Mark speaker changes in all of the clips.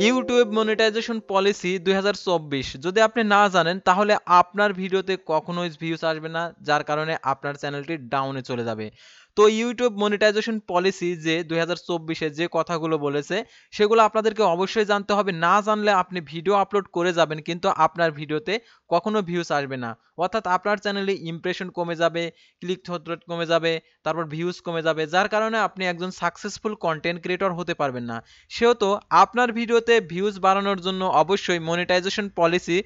Speaker 1: YouTube monetization policy 2024 যদি আপনি না জানেন তাহলে আপনার ভিডিওতে কখনোই ভিউজ আসবে না, যার কারণে আপনার চ্যানেলটি ডাউনে চলে যাবে। তো ইউটিউব মনিটাইজেশন পলিসি যে 2024-এ যে কথাগুলো বলেছে সেগুলো আপনাদেরকে অবশ্যই জানতে হবে। না জানলে আপনি ভিডিও আপলোড করে যাবেন কিন্তু আপনার ভিডিওতে কখনো ভিউজ আসবে না, অর্থাৎ আপনার চ্যানেলে ইমপ্রেশন কমে যাবে, ক্লিক থ্রু রেট কমে যাবে, তারপর ভিউজ কমে যাবে, যার কারণে আপনি একজন সাকসেসফুল কন্টেন্ট ক্রিয়েটর হতে পারবেন না। সেহেতু আপনার ভিডিওতে ভিউজ বাড়ানোর জন্য অবশ্যই মনিটাইজেশন পলিসি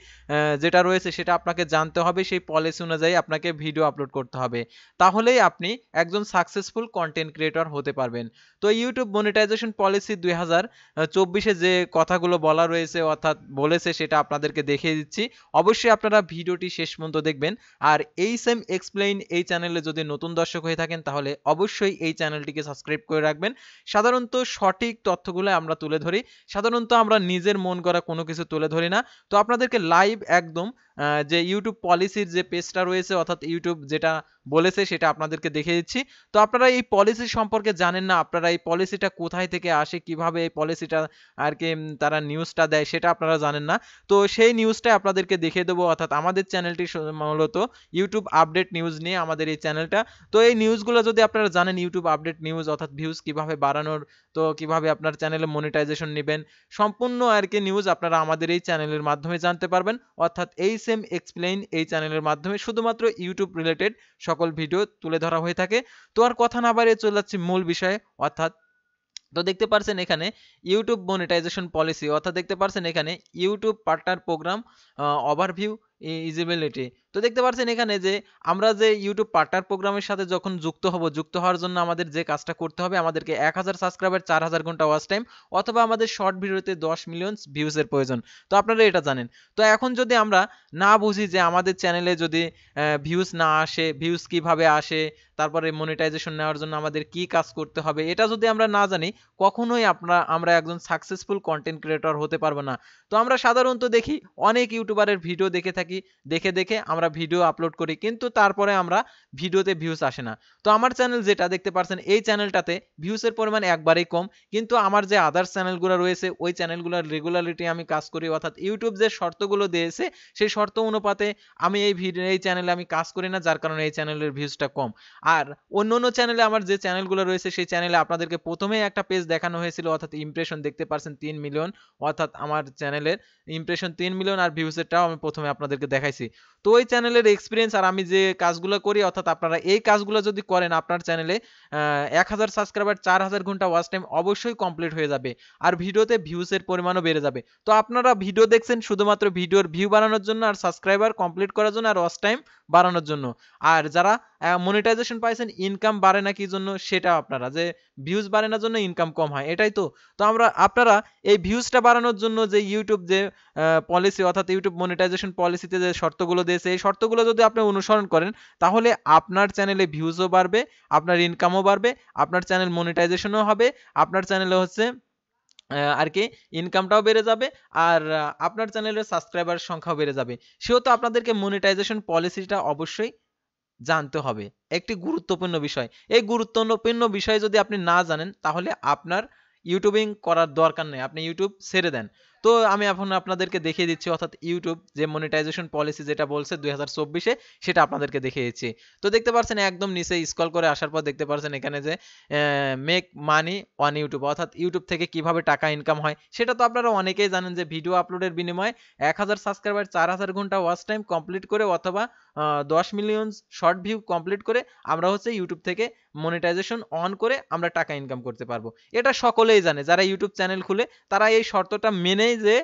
Speaker 1: যেটা রয়েছে সেটা আপনাকে জানতে হবে। সেই পলিসি অনুযায়ী আপনাকে ভিডিও আপলোড করতে হবে, তাহলেই আপনি একজন সাকসেসফুল কন্টেন্ট ক্রিয়েটর হতে পারবেন। তো ইউটিউব মনিটাইজেশন পলিসি 2024-এ যে কথাগুলো বলা রয়েছে অর্থাৎ বলেছে সেটা আপনাদেরকে দেখিয়ে দিচ্ছি। অবশ্যই আপনারা ভিডিওটি শেষ পর্যন্ত দেখবেন। আর এই সেম এক্সপ্লেইন এই চ্যানেলে যদি নতুন দর্শক হয়ে থাকেন তাহলে অবশ্যই এই চ্যানেলটিকে সাবস্ক্রাইব করে রাখবেন। সাধারণত সঠিক তথ্যগুলো আমরা তুলে ধরি, সাধারণত আমরা নিজের মন করা কোনো কিছু তুলে ধরি না। তো আপনাদেরকে লাইভ একদম যে ইউটিউব পলিসির যে পেজটা রয়েছে অর্থাৎ ইউটিউব যেটা বলেছে সেটা আপনাদেরকে দেখিয়ে দিচ্ছি। তো আপনারা এই পলিসি সম্পর্কে জানেন না, আপনারা এই পলিসিটা কোথায় থেকে আসে, কিভাবে এই পলিসিটা আর কি তারা নিউজটা দেয় সেটা আপনারা জানেন না। তো সেই নিউজটা আপনাদেরকে দেখিয়ে দেবো, অর্থাৎ আমাদের চ্যানেলটি মূলত ইউটিউব আপডেট নিউজ নিয়ে আমাদের এই চ্যানেলটা। তো এই নিউজগুলো যদি আপনারা জানেন ইউটিউব আপডেট নিউজ অর্থাৎ ভিউজ কিভাবে বাড়ানোর, তো কিভাবে আপনার চ্যানেলে মনিটাইজেশন নেবেন, সম্পূর্ণ আর কি নিউজ আপনারা আমাদের এই চ্যানেলের মাধ্যমে জানতে পারবেন। অর্থাৎ এই সেম এক্সপ্লেইন এই চ্যানেলের মাধ্যমে শুধুমাত্র ইউটিউব রিলেটেড সকল ভিডিও তুলে ধরা হয়ে থাকে। তো আর কথা না বাড়িয়ে চলে যাচ্ছি মূল বিষয়ে। অর্থাৎ তো দেখতে পারছেন এখানে ইউটিউব মনিটাইজেশন পলিসি, অর্থাৎ দেখতে পারছেন এখানে YouTube partner programme overview eligibility. তো দেখতে পারছেন এখানে যে আমরা যে ইউটিউব পার্টনার প্রোগ্রামের সাথে যখন যুক্ত হব, যুক্ত হওয়ার জন্য আমাদের যে কাজটা করতে হবে, আমাদেরকে 1000 সাবস্ক্রাইবার, 4000 ঘন্টা ওয়াচ টাইম, অথবা আমাদের শর্ট ভিডিওতে 10 মিলিয়ন ভিউজের প্রয়োজন। তো আপনারা এটা জানেন। তো এখন যদি আমরা না বুঝি যে আমাদের চ্যানেলে যদি ভিউজ না আসে, ভিউজ কিভাবে আসে, তারপরে মনিটাইজেশন নেওয়ার জন্য আমাদের কি কাজ করতে হবে, এটা যদি আমরা না জানি কখনোই আমরা একজন সাকসেসফুল কন্টেন্ট ক্রিয়েটর হতে পারবো না। তো আমরা সাধারণত দেখি অনেক ইউটিউবারের ভিডিও দেখে থাকি, দেখে দেখে আমরা ভিডিও আপলোড করি কিন্তু তারপরে আমরা ভিডিওতে ভিউজ আসে না। তো আমার চ্যানেল যেটা দেখতে পাচ্ছেন এই চ্যানেলটাতে ভিউজের পরিমাণ একবারেই কম, কিন্তু আমার যে আদার্স চ্যানেলগুলো রয়েছে ওই চ্যানেলগুলোর রেগুলারিটি আমি কাজ করি, অর্থাৎ ইউটিউব যে শর্তগুলো দিয়েছে সেই শর্ত অনুপাতে আমি এই চ্যানেলে আমি কাজ করি না, যার কারণে এই চ্যানেলের ভিউজটা কম। আর অন্য অন্য চ্যানেলে আমার যে চ্যানেলগুলো রয়েছে সেই চ্যানেলে আপনাদেরকে প্রথমেই একটা পেজ দেখানো হয়েছিল, অর্থাৎ ইমপ্রেশন দেখতে পারছেন 3 মিলিয়ন, অর্থাৎ আমার চ্যানেলের ইমপ্রেশন 3 মিলিয়ন আর ভিউজেরটাও আমি প্রথমে আপনাদেরকে দেখাইছি। তো ওই চ্যানেলের এক্সপিরিয়েন্স আর আমি যে কাজগুলো করি, অর্থাৎ আপনারা এই কাজগুলো যদি করেন আপনার চ্যানেলে 1000 সাবস্ক্রাইবার, 4000 ঘন্টা ওয়াচ টাইম অবশ্যই কমপ্লিট হয়ে যাবে, আর ভিডিওতে ভিউজের পরিমাণও বেড়ে যাবে। তো আপনারা ভিডিও দেখছেন শুধুমাত্র ভিডিওর ভিউ বাড়ানোর জন্য, আর সাবস্ক্রাইবার কমপ্লিট করার জন্য, আর ওয়াচ টাইম বাড়ানোর জন্য। আর যারা মনিটাইজেশন পাইছেন ইনকাম বাড়ে না কি জন্য, সেটা আপনারা যে ভিউজ বাড়ে না জন্য ইনকাম কম হয়, এটাই তো। তো আপনারা এই ভিউজটা বাড়ানোর জন্য যে ইউটিউব যে পলিসি অর্থাৎ ইউটিউব মনিটাইজেশন পলিসিতে যে শর্তগুলো দিয়েছে এই শর্তগুলো যদি আপনি অনুসরণ করেন তাহলে আপনার চ্যানেলে ভিউজও বাড়বে, আপনার ইনকামও বাড়বে, আপনার চ্যানেল মনিটাইজেশনও হবে, আপনার চ্যানেলে হচ্ছে আর কি ইনকামটাও বেড়ে যাবে, আর আপনার চ্যানেলের সাবস্ক্রাইবার সংখ্যাও বেড়ে যাবে। সেহেতু আপনাদেরকে মনিটাইজেশন পলিসিটা অবশ্যই জানতে হবে, একটি গুরুত্বপূর্ণ বিষয়। এই গুরুত্বপূর্ণ বিষয় যদি আপনি না জানেন তাহলে আপনার ইউটিউবিং করার দরকার নেই, আপনি ইউটিউব ছেড়ে দেন। তো আমি এখন আপনাদেরকে দেখিয়ে দিচ্ছি, অর্থাৎ ইউটিউব যে মনিটাইজেশন পলিসি যেটা বলছে 2024-এ সেটা আপনাদেরকে দেখিয়ে দিচ্ছি। তো দেখতে পাচ্ছেন একদম নিচে স্ক্রল করে আসার পর দেখতে পাচ্ছেন এখানে যে মেক মানি অন ইউটিউব, অর্থাৎ ইউটিউব থেকে কিভাবে টাকা ইনকাম হয় সেটা তো আপনারা অনেকেই জানেন যে ভিডিও আপলোডের বিনিময়ে 1000 সাবস্ক্রাইবার, 4000 ঘন্টা ওয়াচ টাইম কমপ্লিট করে অথবা 10 মিলিয়ন শর্ট ভিউ কমপ্লিট করে আমরা হচ্ছে ইউটিউব থেকে মনিটাইজেশন অন করে আমরা টাকা ইনকাম করতে পারবো। এটা সকলেই জানে, যারা ইউটিউব চ্যানেল খুলে তারা এই শর্তটা মেনেই যে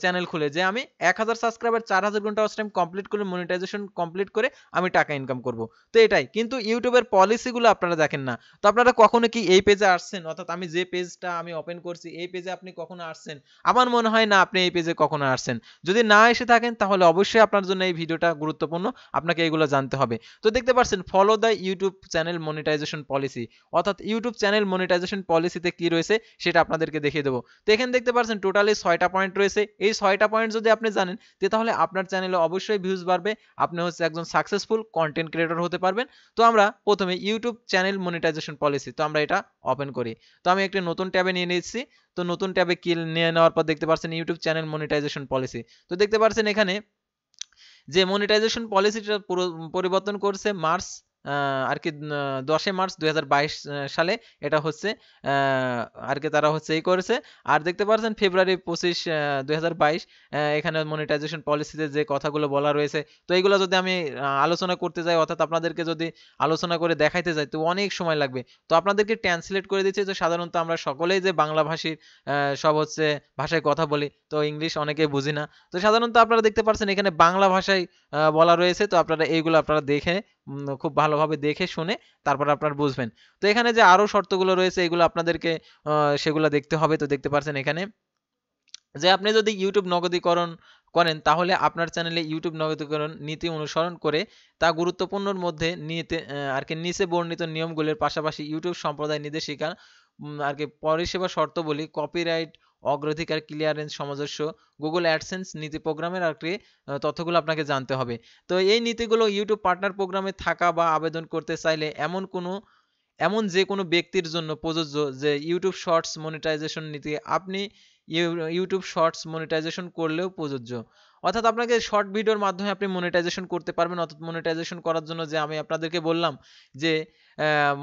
Speaker 1: চ্যানেল খুলে যে আমি 1000 সাবস্ক্রাইবার, 4000 ঘন্টা ওয়াচ টাইম কমপ্লিট করে মনিটাইজেশন কমপ্লিট করে আমি টাকা ইনকাম করব। তো এটাই কিন্তু ইউটিউবের পলিসিগুলো আপনারা দেখেন না। তো আপনারা কখনো কি এই পেজে আসছেন, অর্থাৎ আমি যে পেজটা আমি ওপেন করছি এই পেজে আপনি কখনো আসছেন? আমার মনে হয় না আপনি এই পেজে কখনো আসছেন। যদি না এসে থাকেন তাহলে অবশ্যই আপনার জন্য এই ভিডিওটা গুরুত্বপূর্ণ, আপনাকে এগুলো জানতে হবে। তো দেখতে পাচ্ছেন follow the YouTube channel monetisation policy, অর্থাৎ ইউটিউব চ্যানেল মনিটাইজেশন পলিসিতে কি রয়েছে সেটা আপনাদেরকে দেখিয়ে দেবো। তো এখানে দেখতে পাচ্ছেন টোটালি 6টা পয়েন্ট রয়েছে। রয়েছে, এই 6টা পয়েন্ট যদি আপনি জানেন তাহলে আপনার চ্যানেলে অবশ্যই ভিউজ বাড়বে, আপনি হচ্ছে একজন সাকসেসফুল কন্টেন্ট ক্রিয়েটর হতে পারবেন। তো আমরা প্রথমে ইউটিউব চ্যানেল মনিটাইজেশন পলিসি, তো আমরা এটা ওপেন করি। তো আমি একটি নতুন ট্যাবে নিয়ে নিচ্ছি। তো নতুন ট্যাবে নিয়ে নেওয়ার পর দেখতে পাচ্ছেন ইউটিউব চ্যানেল মনিটাইজেশন পলিসি। তো দেখতে পাচ্ছেন এখানে যে মনিটাইজেশন পলিসিটা পরিবর্তন করছে মার্চ আর কি 10 মার্চ 2022 সালে, এটা হচ্ছে আর কি তারা হচ্ছে এই করেছে। আর দেখতে পাচ্ছেন ফেব্রুয়ারি 25 2022 এখানে মনিটাইজেশন পলিসিতে যে কথাগুলো বলা রয়েছে, তো এইগুলো যদি আমি আলোচনা করতে যাই, অর্থাৎ আপনাদেরকে যদি আলোচনা করে দেখাইতে যাই তো অনেক সময় লাগবে। তো আপনাদেরকে ট্রান্সলেট করে দিচ্ছি। যে সাধারণত আমরা সকলেই যে বাংলা ভাষী সব হচ্ছে ভাষায় কথা বলি, তো ইংলিশ অনেকেই বুঝি না। তো সাধারণত আপনারা দেখতে পাচ্ছেন এখানে বাংলা ভাষায় বলা রয়েছে। তো আপনারা এইগুলো আপনারা দেখে খুব ভালোভাবে দেখে শুনে তারপর আপনারা বুঝবেন। তো এখানে যে আরো শর্তগুলো রয়েছে এগুলো আপনাদেরকে সেগুলো দেখতে হবে। তো দেখতে পাচ্ছেন এখানে যে আপনি যদি ইউটিউব নগদীকরণ করেন তাহলে আপনার চ্যানেলে ইউটিউব নগদীকরণ নীতি অনুসরণ করে তা গুরুত্বপূর্ণর মধ্যে আর কি নিচে বর্ণিত নিয়মগুলির পাশাপাশি ইউটিউব সম্প্রদায় নির্দেশিকা আর কি পরিষেবা শর্তাবলী, কপিরাইট, অগ্রাধিকার ক্লিয়ারেন্স, সামঞ্জস্য, গুগল অ্যাডসেন্স নীতি প্রোগ্রামের আর কি তথ্যগুলো আপনাকে জানতে হবে। তো এই নীতিগুলো ইউটিউব পার্টনার প্রোগ্রামে থাকা বা আবেদন করতে চাইলে এমন যে কোনো ব্যক্তির জন্য প্রযোজ্য। যে ইউটিউব শর্টস মনিটাইজেশন নীতি আপনি ইউটিউব শর্টস মনিটাইজেশন করলেও প্রযোজ্য, অর্থাৎ আপনাকে শর্ট ভিডিওর মাধ্যমে আপনি মনিটাইজেশন করতে পারবেন। অর্থাৎ মনিটাইজেশন করার জন্য যে আমি আপনাদেরকে বললাম যে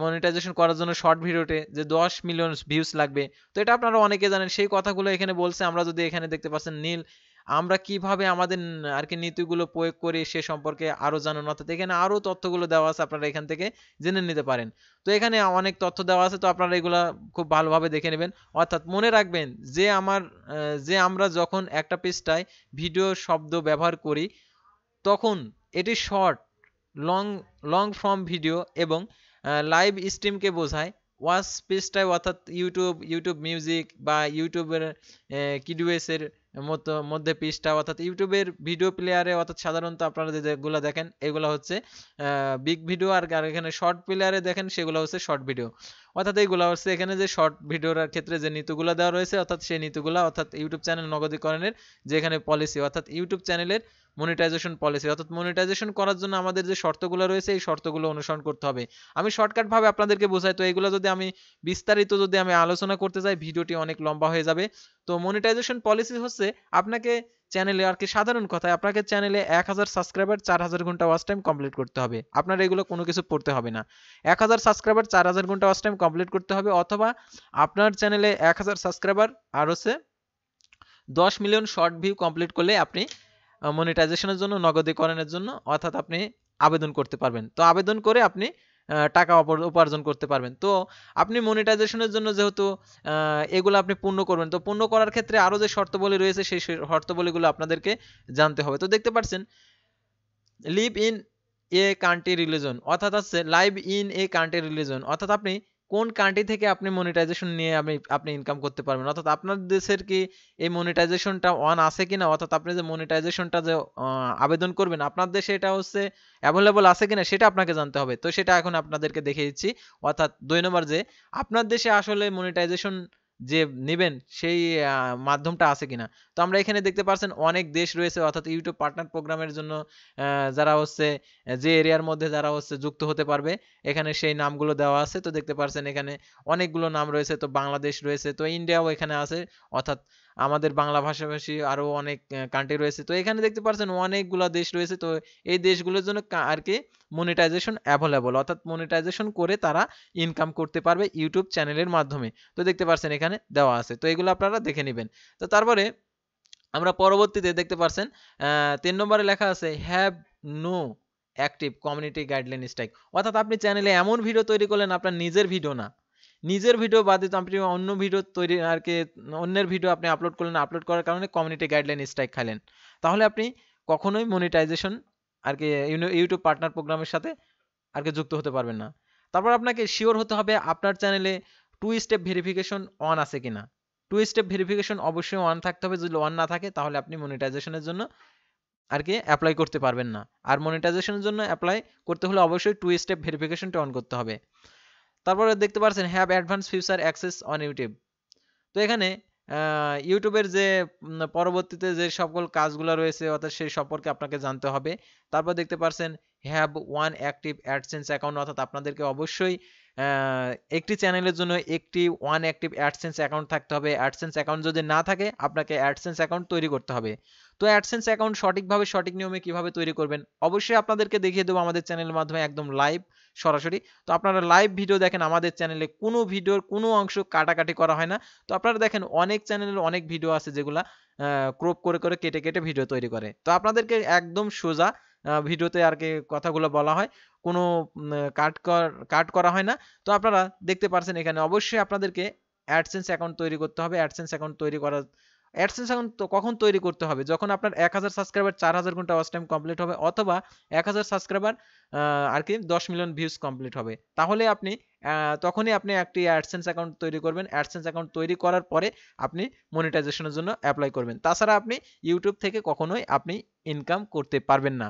Speaker 1: মনিটাইজেশন করার জন্য শর্ট ভিডিওতে যে 10 মিলিয়ন ভিউজ লাগবে, তো এটা আপনারা অনেকে জানেন, সেই কথাগুলো এখানে বলছে। আমরা যদি এখানে দেখতে পাচ্ছেন নীল, আমরা কিভাবে আমাদের আর কি নীতিগুলো প্রয়োগ করি সে সম্পর্কে আরো জানুন, অর্থাৎ এখানে আরো তথ্যগুলো দেওয়া আছে, আপনারা এখান থেকে জেনে নিতে পারেন। তো এখানে অনেক তথ্য দেওয়া আছে, তো আপনারা এগুলা খুব ভালোভাবে দেখে নেবেন। অর্থাৎ মনে রাখবেন যে আমরা যখন একটা পৃষ্ঠায় ভিডিও শব্দ ব্যবহার করি তখন এটি short, long long form video এবং লাইভ স্ট্রিমকে বোঝায়। ওয়াচ পৃষ্ঠায় অর্থাৎ ইউটিউব মিউজিক বা ইউটিউবের কিডুএস এর মধ্যে পৃষ্ঠা, অর্থাৎ ইউটিউবের ভিডিও প্লেয়ারে, অর্থাৎ সাধারণত আপনারা যেগুলো দেখেন এগুলো হচ্ছে বিগ ভিডিও, আর এখানে শর্ট প্লেয়ারে দেখেন সেগুলো হচ্ছে শর্ট ভিডিও। অর্থাৎ এইগুলো হচ্ছে এখানে যে শর্ট ভিডিওর ক্ষেত্রে যে নীতিগুলো দেওয়া রয়েছে, অর্থাৎ সেই নীতিগুলো, অর্থাৎ ইউটিউব চ্যানেল নগদীকরণের যেখানে পলিসি, অর্থাৎ ইউটিউব চ্যানেলের মনিটাইজেশন পলিসি, অর্থাৎ মনিটাইজেশন করার জন্য আমাদের যে শর্তগুলো রয়েছে এই শর্তগুলো অনুসরণ করতে হবে। আমি শর্টকাট ভাবে আপনাদেরকে বোঝাই। তো এগুলো যদি আমি বিস্তারিত আলোচনা করতে যাই ভিডিওটি অনেক লম্বা হয়ে যাবে। তো মনিটাইজেশন পলিসি হচ্ছে আপনাকে চ্যানেলে আর কি সাধারণ কথায় আপনাকে চ্যানেলে 1000 সাবস্ক্রাইবার 4000 ঘন্টা ওয়াচ টাইম কমপ্লিট করতে হবে। আপনার এগুলো কোনো কিছু পড়তে হবে না। 1000 সাবস্ক্রাইবার 4000 ঘন্টা ওয়াচ টাইম কমপ্লিট করতে হবে, অথবা আপনার চ্যানেলে 1000 সাবস্ক্রাইবার আর হচ্ছে 10 মিলিয়ন শর্ট ভিউ কমপ্লিট করলে আপনি মনিটাইজেশনের জন্য, নগদীকরণের জন্য অর্থাৎ আপনি আবেদন করতে পারবেন। তো আবেদন করে আপনি টাকা উপার্জন করতে পারবেন। তো আপনি মনিটাইজেশনের জন্য যেহেতু এগুলো আপনি পূর্ণ করবেন, তো পূর্ণ করার ক্ষেত্রে আরো যে শর্তাবলী রয়েছে সেই শর্তাবলীগুলো আপনাদেরকে জানতে হবে। তো দেখতে পাচ্ছেন live in a country religion, অর্থাৎ হচ্ছে live in a country religion, অর্থাৎ আপনি কোন কান্ট্রি থেকে আপনি মনিটাইজেশন নিয়ে আপনি ইনকাম করতে পারবেন, অর্থাৎ আপনার দেশের কি এই মনিটাইজেশনটা অন আছে কিনা, অর্থাৎ আপনি যে মনিটাইজেশনটা যে আবেদন করবেন আপনার দেশে এটা হচ্ছে অ্যাভেলেবল আছে কিনা সেটা আপনাকে জানতে হবে। তো সেটা এখন আপনাদেরকে দেখিয়ে দিচ্ছি। অর্থাৎ 2 নম্বর যে আপনার দেশে আসলে মনিটাইজেশন যে নেবেন সেই মাধ্যমটা আছে কিনা। তো আমরা এখানে দেখতে পাচ্ছেন অনেক দেশ রয়েছে, অর্থাৎ ইউটিউব পার্টনার প্রোগ্রামের জন্য যারা হচ্ছে যে এরিয়ার মধ্যে যারা হচ্ছে যুক্ত হতে পারবে এখানে সেই নামগুলো দেওয়া আছে। তো দেখতে পাচ্ছেন এখানে অনেকগুলো নাম রয়েছে। তো বাংলাদেশ রয়েছে, তো ইন্ডিয়াও এখানে আছে, অর্থাৎ আমাদের বাংলা ভাষাভাষী আরো অনেক কান্ট্রি রয়েছে। তো এখানে দেখতে পাচ্ছেন অনেকগুলো দেশ রয়েছে। তো এই দেশগুলোর জন্য আর কি মনিটাইজেশন অ্যাভেলেবল, অর্থাৎ মনিটাইজেশন করে তারা ইনকাম করতে পারবে ইউটিউব চ্যানেলের মাধ্যমে। তো দেখতে পাচ্ছেন এখানে দেওয়া আছে, তো এগুলো আপনারা দেখে নেবেন। তো তারপরে আমরা পরবর্তীতে দেখতে পাচ্ছেন 3 নম্বরে লেখা আছে have no active community guideline strike, অর্থাৎ আপনি চ্যানেলে এমন ভিডিও তৈরি করলেন আপনার নিজের ভিডিও না, নিজের ভিডিও বাদে তো আপনি অন্য ভিডিও তৈরি আর কি অন্যের ভিডিও আপনি আপলোড করলেন, আপলোড করার কারণে কমিউনিটি গাইডলাইন স্ট্রাইক খাইলেন, তাহলে আপনি কখনোই মনিটাইজেশন আর কি ইউটিউব পার্টনার প্রোগ্রামের সাথে আর কি যুক্ত হতে পারবেন না। তারপর আপনাকে শিওর হতে হবে আপনার চ্যানেলে 2 স্টেপ ভেরিফিকেশন অন আছে কিনা। 2 স্টেপ ভেরিফিকেশন অবশ্যই অন থাকতে হবে, যদি অন না থাকে তাহলে আপনি মনিটাইজেশনের জন্য আর কি অ্যাপ্লাই করতে পারবেন না। আর মনিটাইজেশনের জন্য অ্যাপ্লাই করতে হলে অবশ্যই 2 স্টেপ ভেরিফিকেশনটা অন করতে হবে। তারপরে দেখতে পাচ্ছেন have advance future access on YouTube. তো এখানে ইউটিউবের যে পরবর্তীতে যে সকল কাজগুলো রয়েছে অর্থাৎ সেই সম্পর্কে আপনাকে জানতে হবে। তারপর দেখতে পারছেন have one active AdSense account, অর্থাৎ আপনাদেরকে অবশ্যই একটি চ্যানেলের জন্য একটি ওয়ান অ্যাক্টিভ অ্যাডসেন্স অ্যাকাউন্ট থাকতে হবে। অ্যাডসেন্স অ্যাকাউন্ট যদি না থাকে আপনাকে অ্যাডসেন্স অ্যাকাউন্ট তৈরি করতে হবে। তো অ্যাডসেন্স অ্যাকাউন্ট সঠিকভাবে সঠিক নিয়মে কিভাবে তৈরি করবেন অবশ্যই আপনাদেরকে দেখিয়ে দেবো আমাদের চ্যানেলের মাধ্যমে একদম লাইভ সরাসরি। তো আপনারা লাইভ ভিডিও দেখেন, আমাদের চ্যানেলে কোনো ভিডিওর কোনো অংশ কাটাকাটি করা হয় না। তো আপনারা দেখেন অনেক চ্যানেলের অনেক ভিডিও আছে যেগুলা ক্রপ করে করে কেটে কেটে ভিডিও তৈরি করে। তো আপনাদেরকে একদম সোজা ভিডিওতে আর কি কথাগুলো বলা হয়, কোনো কাট করা হয় না। তো আপনারা দেখতে পারছেন এখানে অবশ্যই আপনাদেরকে অ্যাডসেন্স অ্যাকাউন্ট তৈরি করতে হবে। অ্যাডসেন্স অ্যাকাউন্ট তৈরি করার অ্যাডসেন্স অ্যাকাউন্ট তো কখন তৈরি করতে হবে, যখন আপনার 1000 সাবস্ক্রাইবার 4000 ঘন্টা ওয়াচ টাইম কমপ্লিট হবে, অথবা 1000 সাবস্ক্রাইবার আর কি 10 মিলিয়ন ভিউজ কমপ্লিট হবে, তাহলে আপনি তখনই আপনি একটি অ্যাডসেন্স অ্যাকাউন্ট তৈরি করবেন। অ্যাডসেন্স অ্যাকাউন্ট তৈরি করার পরে আপনি মনিটাইজেশনের জন্য অ্যাপ্লাই করবেন। তাছাড়া আপনি ইউটিউব থেকে কখনোই আপনি ইনকাম করতে পারবেন না।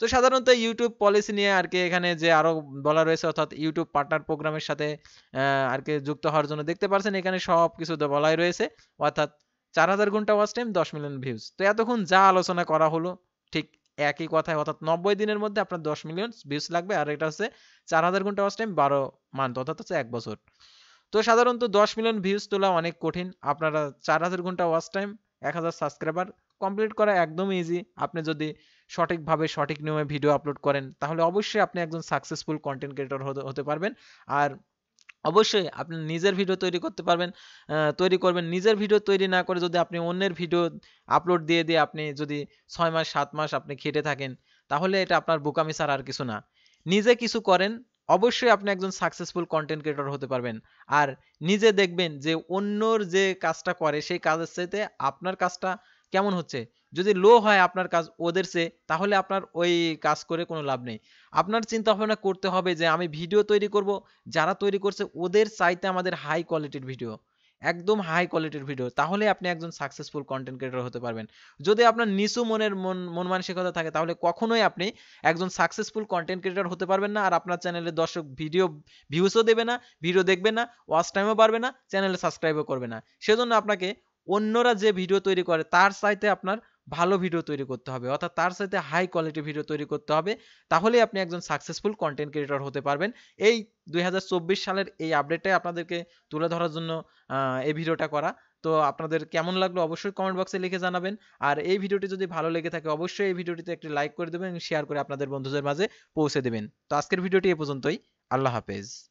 Speaker 1: তো সাধারণত ইউটিউব পলিসি নিয়ে আর কি এখানে যে আরো বলা রয়েছে, অর্থাৎ ইউটিউব পার্টনার প্রোগ্রামের সাথে আর কি যুক্ত হওয়ার জন্য দেখতে পারছেন এখানে সব কিছু বলাই রয়েছে, অর্থাৎ 4000 ঘন্টা ওয়াচ টাইম 10 মিলিয়ন ভিউজ। তো এতক্ষণ যা আলোচনা করা হলো ঠিক একই কথায়, অর্থাৎ 90 দিনের মধ্যে আপনার 10 মিলিয়ন ভিউজ লাগবে, আর এটা হচ্ছে 4000 ঘন্টা ওয়াচ টাইম 12 মান্থ, অর্থাৎ হচ্ছে 1 বছর। তো সাধারণত 10 মিলিয়ন ভিউজ তোলা অনেক কঠিন, আপনারা 4000 ঘন্টা ওয়াচ টাইম 1000 সাবস্ক্রাইবার কমপ্লিট করা একদম ইজি। আপনি যদি সঠিকভাবে সঠিক নিয়মে ভিডিও আপলোড করেন তাহলে অবশ্যই আপনি একজন সাকসেসফুল কন্টেন্ট ক্রিয়েটর হতে পারবেন। আর অবশ্যই আপনি নিজের ভিডিও তৈরি করতে পারবেন, তৈরি করবেন। নিজের ভিডিও তৈরি না করে যদি আপনি অন্যের ভিডিও আপলোড দিয়ে দিয়ে আপনি যদি 6 মাস 7 মাস আপনি খেটে থাকেন তাহলে এটা আপনার বোকামি ছাড়া আর কিছু না। নিজে কিছু করেন, অবশ্যই আপনি একজন সাকসেসফুল কন্টেন্ট ক্রিয়েটর হতে পারবেন। আর নিজে দেখবেন যে অন্যর যে কাজটা করে সেই কাজের চাইতে আপনার কাজটা কেমন হচ্ছে। যদি লো হয় আপনার কাজ ওদের চেয়ে তাহলে আপনার ওই কাজ করে কোনো লাভ নেই। আপনার চিন্তা ভাবনা করতে হবে যে আমি ভিডিও তৈরি করব, যারা তৈরি করছে ওদের চাইতে আমাদের হাই কোয়ালিটির ভিডিও, একদম হাই কোয়ালিটির ভিডিও, তাহলে আপনি একজন সাকসেসফুল কন্টেন্ট ক্রিয়েটর হতে পারবেন। যদি আপনার নিচু মন মানসিকতা থাকে তাহলে কখনোই আপনি একজন সাকসেসফুল কন্টেন্ট ক্রিয়েটর হতে পারবেন না। আর আপনার চ্যানেলে দর্শক ভিডিও ভিউসও দেবে না, ভিডিও দেখবে না, ওয়াচ টাইমও বাড়বে না, চ্যানেলে সাবস্ক্রাইবও করবে না। সেজন্য আপনাকে অন্যরা যে ভিডিও তৈরি করে তার চাইতে আপনার ভালো ভিডিও তৈরি করতে হবে, অর্থাৎ তার সাথে হাই কোয়ালিটি ভিডিও তৈরি করতে হবে, তাহলেই আপনি একজন সাকসেসফুল কন্টেন্ট ক্রিয়েটর হতে পারবেন। এই 2024 সালের এই আপডেটটাই আপনাদেরকে তুলে ধরার জন্য এই ভিডিওটা করা। তো আপনাদের কেমন লাগলো অবশ্যই কমেন্ট বক্সে লিখে জানাবেন। আর এই ভিডিওটি যদি ভালো লেগে থাকে অবশ্যই এই ভিডিওটিতে একটি লাইক করে দেবেন এবং শেয়ার করে আপনাদের বন্ধুদের মাঝে পৌঁছে দেবেন। তো আজকের ভিডিওটি এ পর্যন্তই। আল্লাহ হাফেজ।